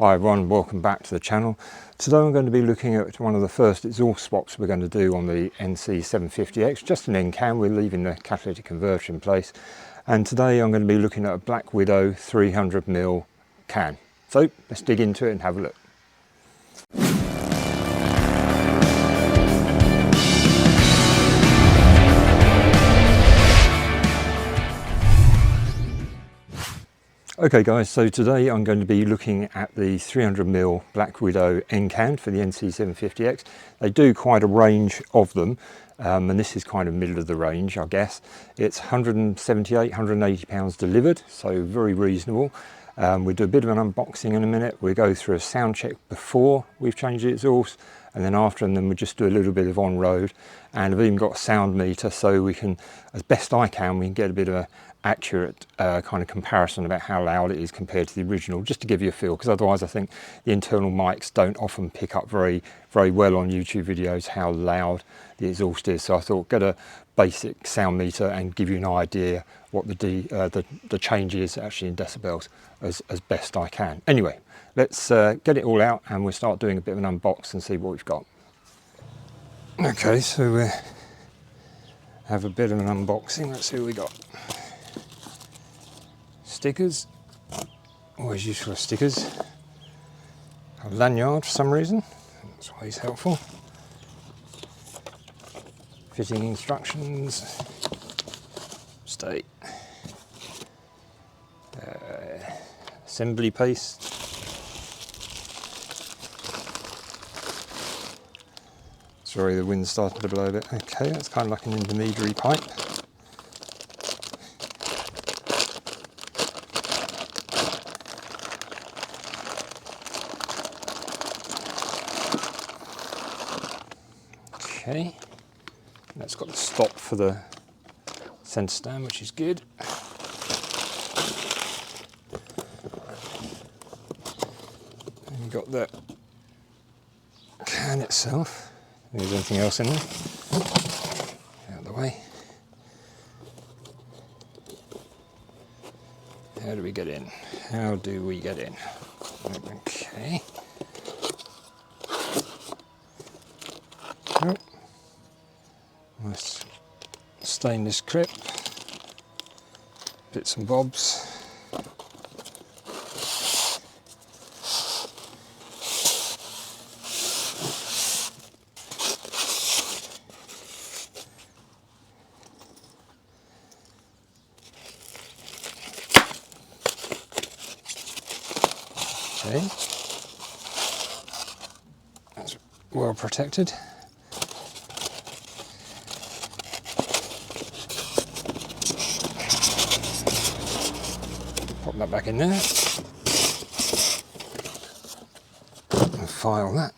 Hi everyone, welcome back to the channel. Today I'm going to be looking at one of the first exhaust swaps we're going to do on the NC750X, just an NCAN. We're leaving the catalytic converter in place, and today I'm going to be looking at a Black Widow 300mm can. So let's dig into it and have a look. Okay guys, so today I'm going to be looking at the 300mm Black Widow NCAN for the NC750X. They do quite a range of them, and this is kind of middle of the range, I guess. It's 178, 180 pounds delivered, so very reasonable. We'll do a bit of an unboxing in a minute. We'll go through a sound check before we've changed the exhaust, and then after, and then we'll just do a little bit of on-road. And I've even got a sound meter, so we can, as best I can, we can get a bit of a accurate kind of comparison about how loud it is compared to the original, just to give you a feel, because otherwise I think the internal mics don't often pick up very well on YouTube videos how loud the exhaust is. So I thought get a basic sound meter and give you an idea what the change is actually in decibels as best I can. Anyway, let's get it all out and we'll start doing a bit of an unbox and see what we've got. Okay, so we have a bit of an unboxing. Let's see what we got. Stickers, always useful stickers. A lanyard for some reason, that's always helpful. Fitting instructions, state, assembly piece, sorry the wind's starting to blow a bit. Okay, that's kind of like an intermediary pipe. Okay, that's got the stop for the centre stand, which is good. And you've got the can itself. There's anything else in there? Out of the way. How do we get in? How do we get in? Okay. Oh. Nice stainless clip, bits and bobs. Okay, that's well protected. Pop that back in there and file that.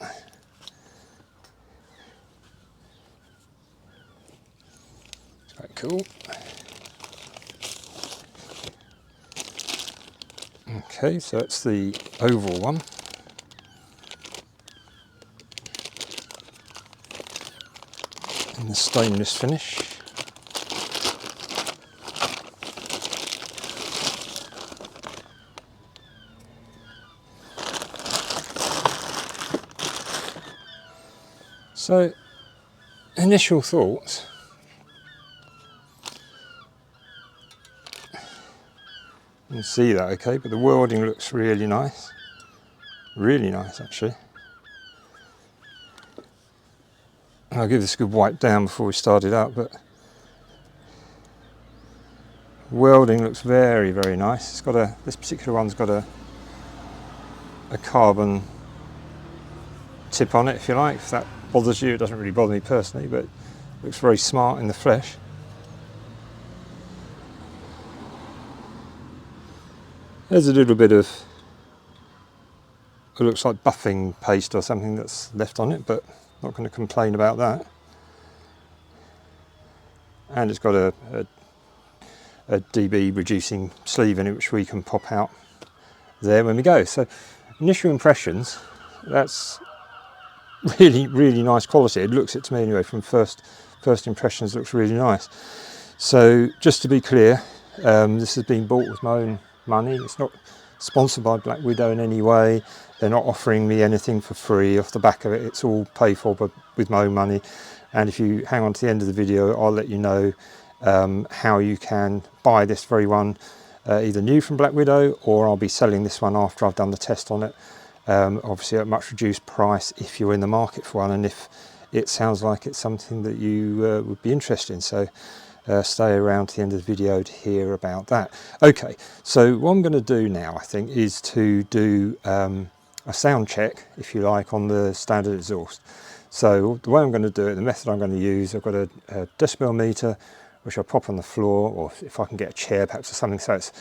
It's quite cool. Okay, so that's the oval one. In the stainless finish. So, initial thoughts. You can see that okay, but the welding looks really nice. Really nice actually. I'll give this a good wipe down before we start it up, but welding looks very nice. It's got this particular one's got a carbon tip on it, if you like. If that bothers you, it doesn't really bother me personally, but it looks very smart in the flesh. There's a little bit of, it looks like buffing paste or something that's left on it, but not going to complain about that. And it's got a dB reducing sleeve in it, which we can pop out there when we go. So initial impressions, that's really nice quality. It looks it to me anyway, from first impressions, looks really nice. So just to be clear, this has been bought with my own money. It's not sponsored by Black Widow in any way. They're not offering me anything for free off the back of it. It's all paid for with my own money. And if you hang on to the end of the video, I'll let you know how you can buy this very one, either new from Black Widow, or I'll be selling this one after I've done the test on it. Obviously at a much reduced price if you're in the market for one, and if it sounds like it's something that you would be interested in. So stay around to the end of the video to hear about that. Okay, so what I'm going to do now, I think, is to do a sound check, if you like, on the standard exhaust. So the way I'm going to do it, the method I'm going to use, I've got a decibel meter which I'll pop on the floor, or if I can get a chair perhaps or something, so it's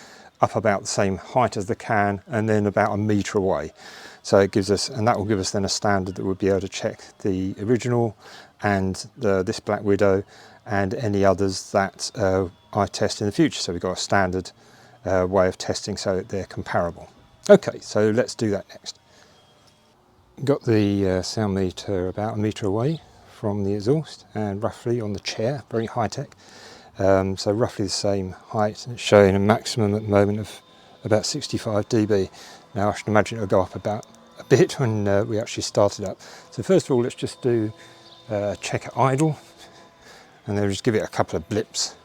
up about the same height as the can and then about a metre away. So it gives us, and that will give us then a standard that we'll be able to check the original and this Black Widow and any others that I test in the future. So we've got a standard way of testing so that they're comparable. Okay, so let's do that next. Got the sound meter about a metre away from the exhaust and roughly on the chair, very high tech. So roughly the same height, and it's showing a maximum at the moment of about 65 dB. Now I should imagine it'll go up about a bit when we actually start it up. So first of all, let's just do check at idle, and then just give it a couple of blips.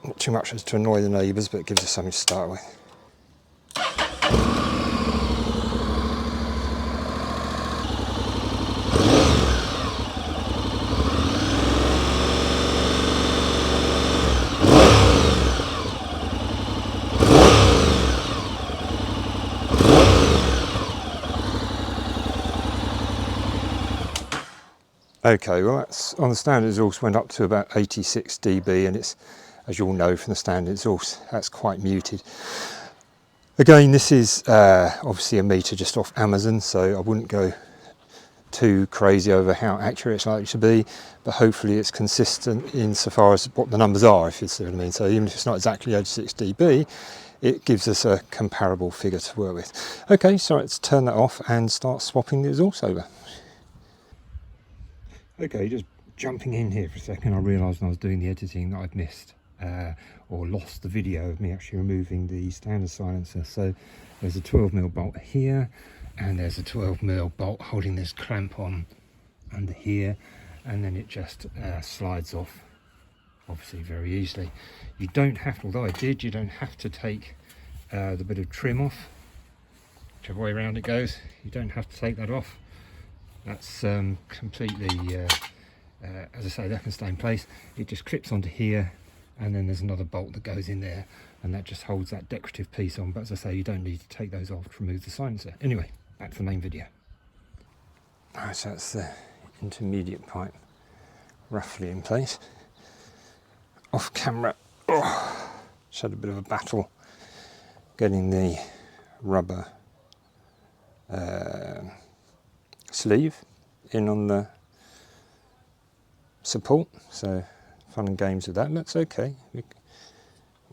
Not too much as to annoy the neighbours, but it gives us something to start with. Okay, well that's on the standard exhaust went up to about 86 dB, and it's, as you all know from the standard exhaust, that's quite muted. Again, this is obviously a meter just off Amazon, so I wouldn't go too crazy over how accurate it's likely to be, but hopefully it's consistent insofar as what the numbers are, if you see what I mean. So even if it's not exactly 86 dB, it gives us a comparable figure to work with. Okay, so let's turn that off and start swapping the exhaust over. Okay, just jumping in here for a second, I realised when I was doing the editing that I'd missed or lost the video of me actually removing the standard silencer. So there's a 12mm bolt here, and there's a 12mm bolt holding this clamp on under here, and then it just slides off, obviously very easily. You don't have to, although I did, you don't have to take the bit of trim off, whichever way around it goes. You don't have to take that off. That's completely, as I say, that can stay in place. It just clips onto here, and then there's another bolt that goes in there, and that just holds that decorative piece on. But as I say, you don't need to take those off to remove the silencer. Anyway, back to the main video. Alright, so that's the intermediate pipe roughly in place. Off camera, just had a bit of a battle getting the rubber sleeve in on the support, so fun and games with that. That's okay,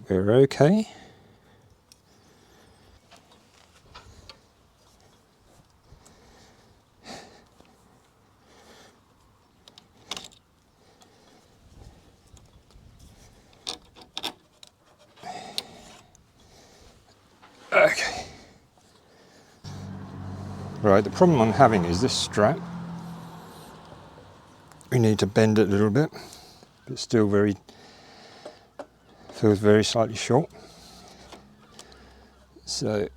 we're okay. Okay. Right, the problem I'm having is this strap. We need to bend it a little bit, but still feels very slightly short. So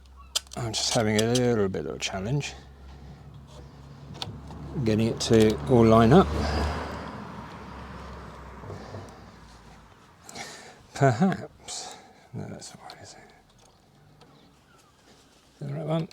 I'm just having a little bit of a challenge getting it to all line up. Perhaps, no, that's not right, is it? Is that the right one?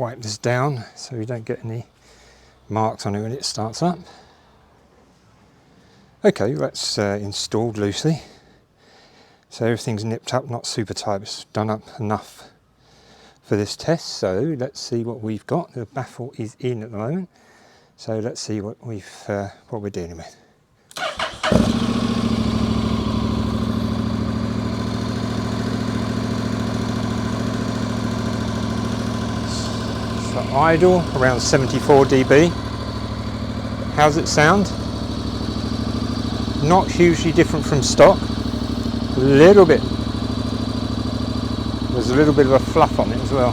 wipe this down so we don't get any marks on it when it starts up. Okay, that's installed loosely. So everything's nipped up, not super tight, it's done up enough for this test. So let's see what we've got. The baffle is in at the moment. So let's see what we're dealing with. So idle around 74 dB. How's it sound? Not hugely different from stock. A little bit. There's a little bit of a fluff on it as well.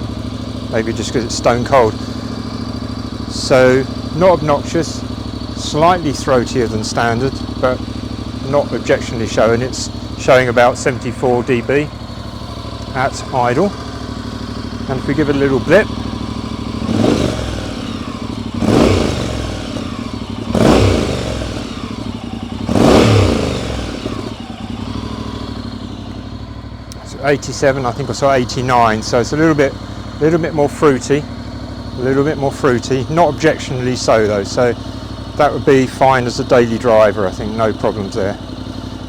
Maybe just because it's stone cold. So not obnoxious, slightly throatier than standard, but not objectionably showing. It's showing about 74 dB at idle. And if we give it a little blip, so 87, I think I saw 89, so it's a little bit more fruity. A little bit more fruity, not objectionably so though, so that would be fine as a daily driver, I think, no problems there.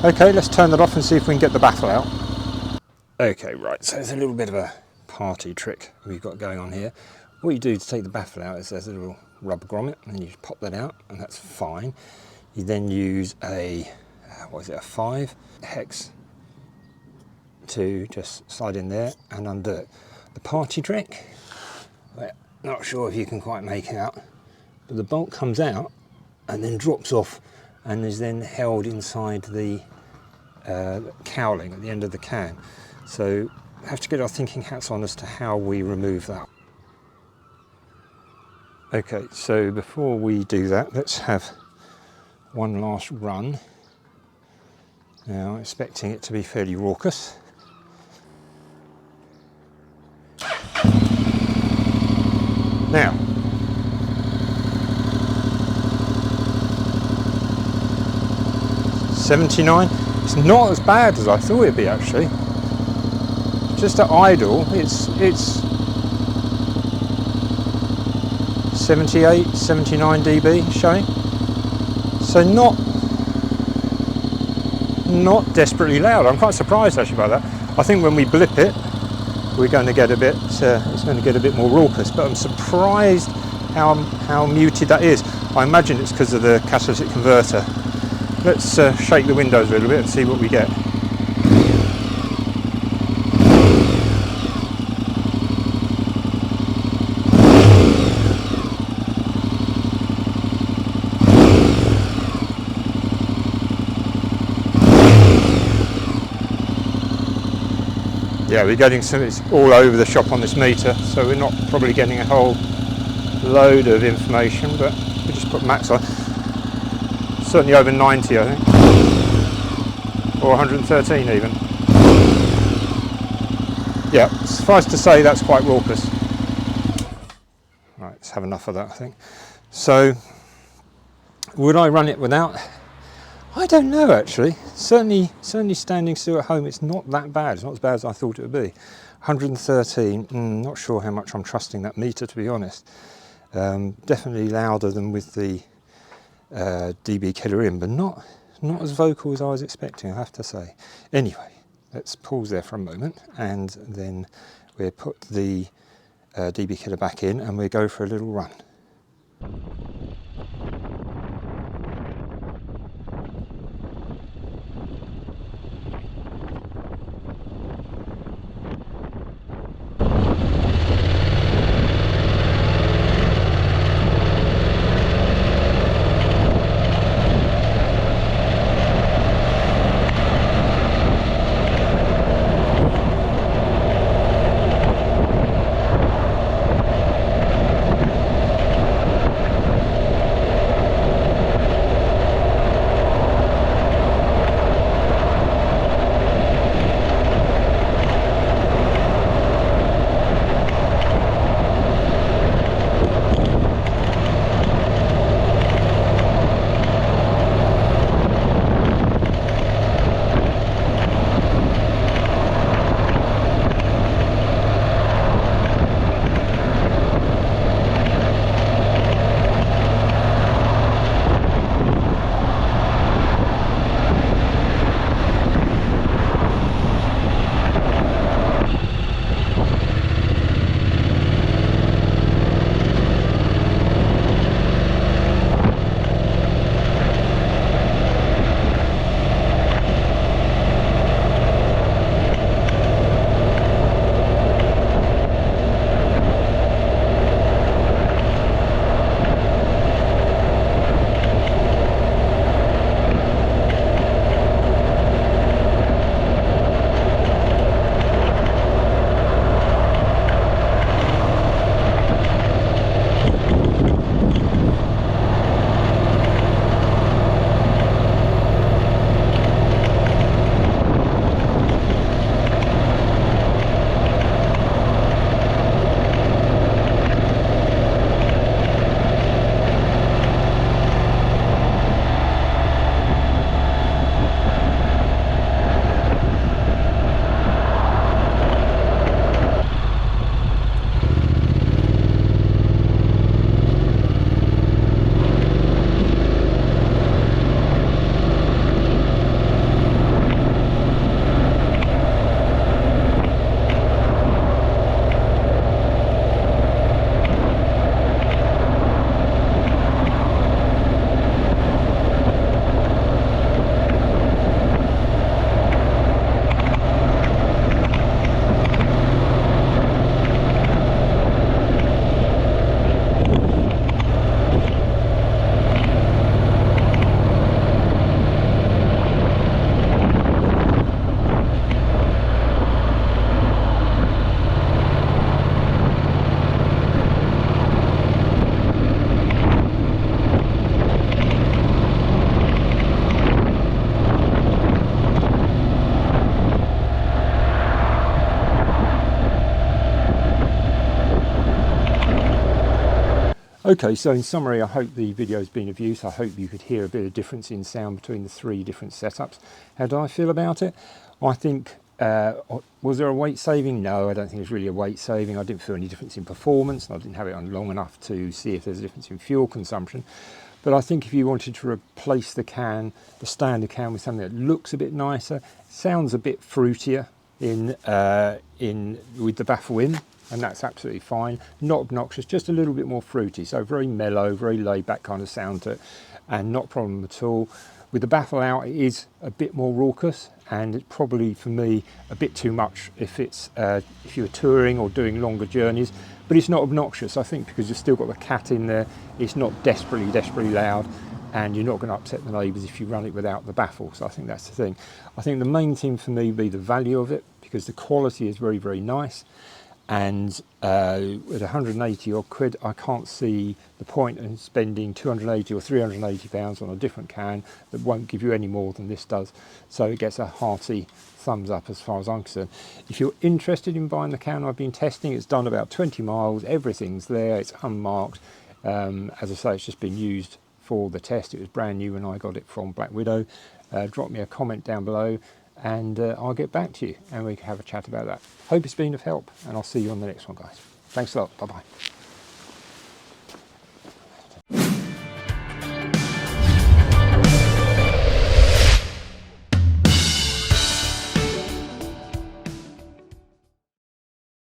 Okay, let's turn that off and see if we can get the baffle out. Okay, right, so there's a little bit of a party trick we've got going on here. What you do to take the baffle out is there's a little rubber grommet and you pop that out and that's fine. You then use a 5 hex to just slide in there and undo it. The party trick, not sure if you can quite make it out, but the bolt comes out and then drops off and is then held inside the cowling at the end of the can. So we have to get our thinking hats on as to how we remove that. Okay, so before we do that, let's have one last run. Now, expecting it to be fairly raucous. Now, $79. It's not as bad as I thought it'd be actually. Just at idle, it's 78, 79 dB showing. So not desperately loud. I'm quite surprised actually by that. I think when we blip it, we're going to get a bit, it's going to get a bit more raucous, but I'm surprised how muted that is. I imagine it's because of the catalytic converter. Let's shake the windows a little bit and see what we get. Yeah, we're getting some, it's all over the shop on this meter, so we're not probably getting a whole load of information, but we just put max on. Certainly over 90, I think, or 113 even. Yeah, suffice to say that's quite raucous. Right, let's have enough of that, I think. So, would I run it without? I don't know actually. Certainly standing still at home, it's not that bad. It's not as bad as I thought it would be. 113, not sure how much I'm trusting that meter, to be honest. Definitely louder than with the dB killer in, but not as vocal as I was expecting, I have to say. Anyway, let's pause there for a moment and then we'll put the dB killer back in and we'll go for a little run. Okay, so in summary, I hope the video has been of use. I hope you could hear a bit of difference in sound between the 3 different setups. How do I feel about it? I think, was there a weight saving? No, I don't think there's really a weight saving. I didn't feel any difference in performance. I didn't have it on long enough to see if there's a difference in fuel consumption. But I think if you wanted to replace the standard can with something that looks a bit nicer, sounds a bit fruitier with the baffle in, and that's absolutely fine. Not obnoxious, just a little bit more fruity. So very mellow, very laid back kind of sound to it, and not a problem at all. With the baffle out, it is a bit more raucous, and it's probably for me a bit too much if you're touring or doing longer journeys. But it's not obnoxious, I think, because you've still got the cat in there. It's not desperately loud, and you're not going to upset the neighbours if you run it without the baffle. So I think that's the thing. I think the main thing for me would be the value of it, because the quality is very, very nice. And with 180 odd quid, I can't see the point in spending 280 or 380 pounds on a different can that won't give you any more than this does. So it gets a hearty thumbs up as far as I'm concerned. If you're interested in buying the can I've been testing, it's done about 20 miles, everything's there, it's unmarked. As I say, it's just been used for the test. It was brand new when I got it from Black Widow. Drop me a comment down below, and I'll get back to you and we can have a chat about that. Hope it's been of help, and I'll see you on the next one, guys. Thanks a lot. Bye bye.